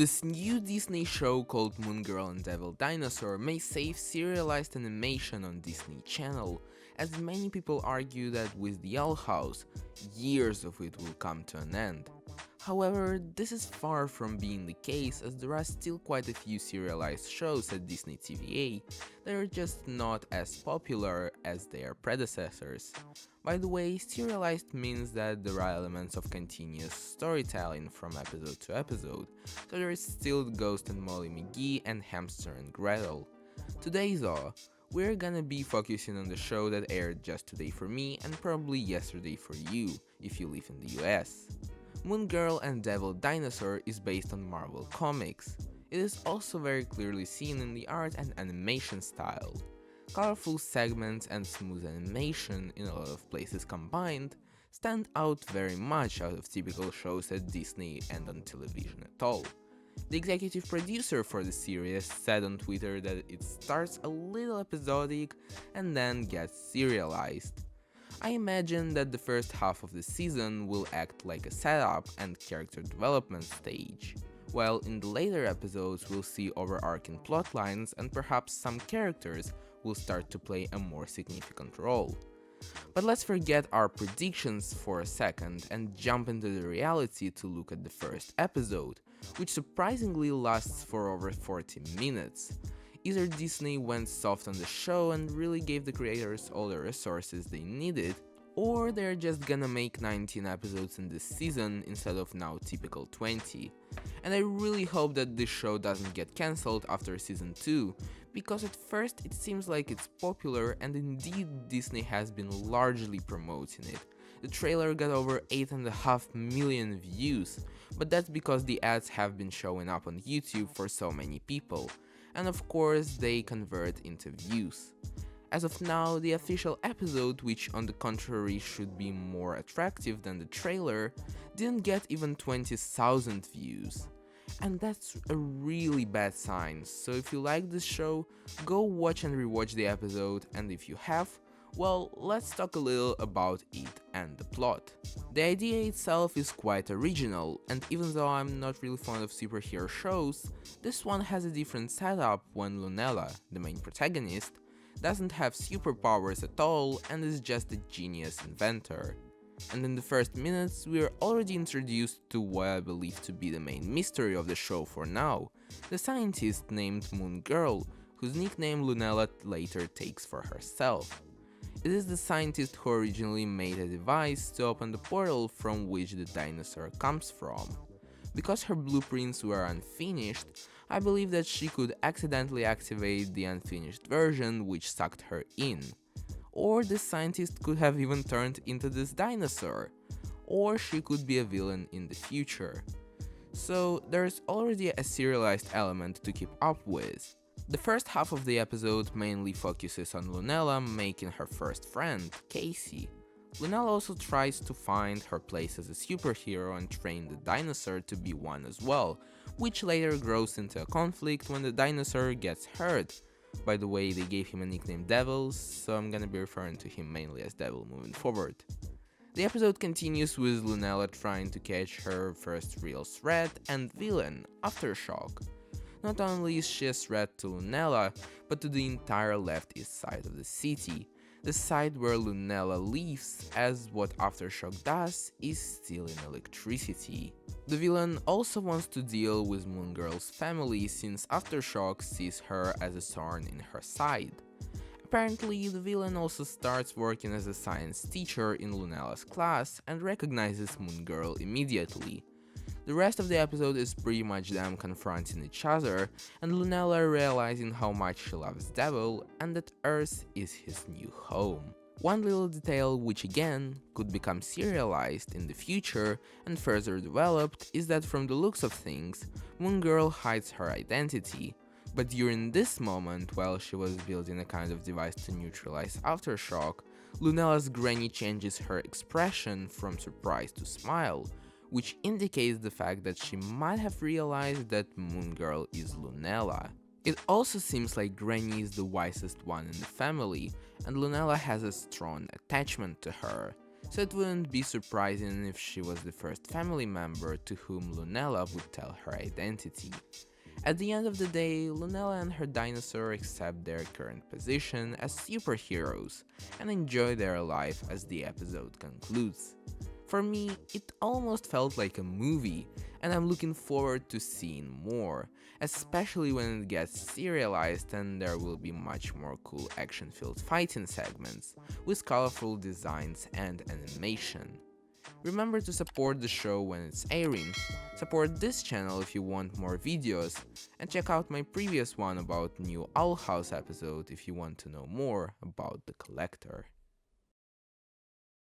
This new Disney show called Girl Devil Dinosaur may save serialized animation on Disney Channel, as many people argue that with the Owl House, years of it will come to an end. However, this is far from being the case, as there are still quite a few serialized shows at Disney TVA that are just not as popular as their predecessors. By the way, serialized means that there are elements of continuous storytelling from episode to episode, so there is still Ghost and Molly McGee and Hamster and Gretel. Today though, we're gonna be focusing on the show that aired just today for me and probably yesterday for you, if you live in the US. Girl and Devil Dinosaur is based on Marvel Comics. It is also very clearly seen in the art and animation style. Colorful segments and smooth animation in a lot of places combined stand out very much out of typical shows at Disney and on television at all. The executive producer for the series said on Twitter that it starts a little episodic and then gets serialized. I imagine that the first half of the season will act like a setup and character development stage, while in the later episodes we'll see overarching plotlines and perhaps some characters will start to play a more significant role. But let's forget our predictions for a second and jump into the reality to look at the first episode, which surprisingly lasts for over 40 minutes. Either Disney went soft on the show and really gave the creators all the resources they needed, or they're just gonna make 19 episodes in this season instead of now typical 20. And I really hope that this show doesn't get cancelled after season 2, because at first it seems like it's popular and indeed Disney has been largely promoting it. The trailer got over 8.5 million views, but that's because the ads have been showing up on YouTube for so many people, and of course they convert into views. As of now, the official episode, which on the contrary should be more attractive than the trailer, didn't get even 20,000 views. And that's a really bad sign, so if you like this show, go watch and rewatch the episode, and if you have, well, let's talk a little about it and the plot. The idea itself is quite original, and even though I'm not really fond of superhero shows, this one has a different setup when Lunella, the main protagonist, doesn't have superpowers at all and is just a genius inventor. And in the first minutes, we are already introduced to what I believe to be the main mystery of the show for now, the scientist named Moon Girl, whose nickname Lunella later takes for herself. It is the scientist who originally made a device to open the portal from which the dinosaur comes from. Because her blueprints were unfinished, I believe that she could accidentally activate the unfinished version which sucked her in. Or the scientist could have even turned into this dinosaur. Or she could be a villain in the future. So there's already a serialized element to keep up with. The first half of the episode mainly focuses on Lunella making her first friend, Casey. Lunella also tries to find her place as a superhero and train the dinosaur to be one as well, which later grows into a conflict when the dinosaur gets hurt. By the way, they gave him a nickname Devil, so I'm gonna be referring to him mainly as Devil moving forward. The episode continues with Lunella trying to catch her first real threat and villain, Aftershock. Not only is she a threat to Lunella, but to the entire left-east side of the city, the side where Lunella lives, as what Aftershock does is stealing electricity. The villain also wants to deal with Moon Girl's family since Aftershock sees her as a thorn in her side. Apparently, the villain also starts working as a science teacher in Lunella's class and recognizes Moon Girl immediately. The rest of the episode is pretty much them confronting each other and Lunella realizing how much she loves Devil and that Earth is his new home. One little detail which again could become serialized in the future and further developed is that from the looks of things, Moon Girl hides her identity, but during this moment while she was building a kind of device to neutralize Aftershock, Lunella's granny changes her expression from surprise to smile, which indicates the fact that she might have realized that Moon Girl is Lunella. It also seems like Granny is the wisest one in the family, and Lunella has a strong attachment to her, so it wouldn't be surprising if she was the first family member to whom Lunella would tell her identity. At the end of the day, Lunella and her dinosaur accept their current position as superheroes and enjoy their life as the episode concludes. For me, it almost felt like a movie, and I'm looking forward to seeing more, especially when it gets serialized and there will be much more cool action-filled fighting segments, with colorful designs and animation. Remember to support the show when it's airing, support this channel if you want more videos, and check out my previous one about new Owl House episode if you want to know more about the collector.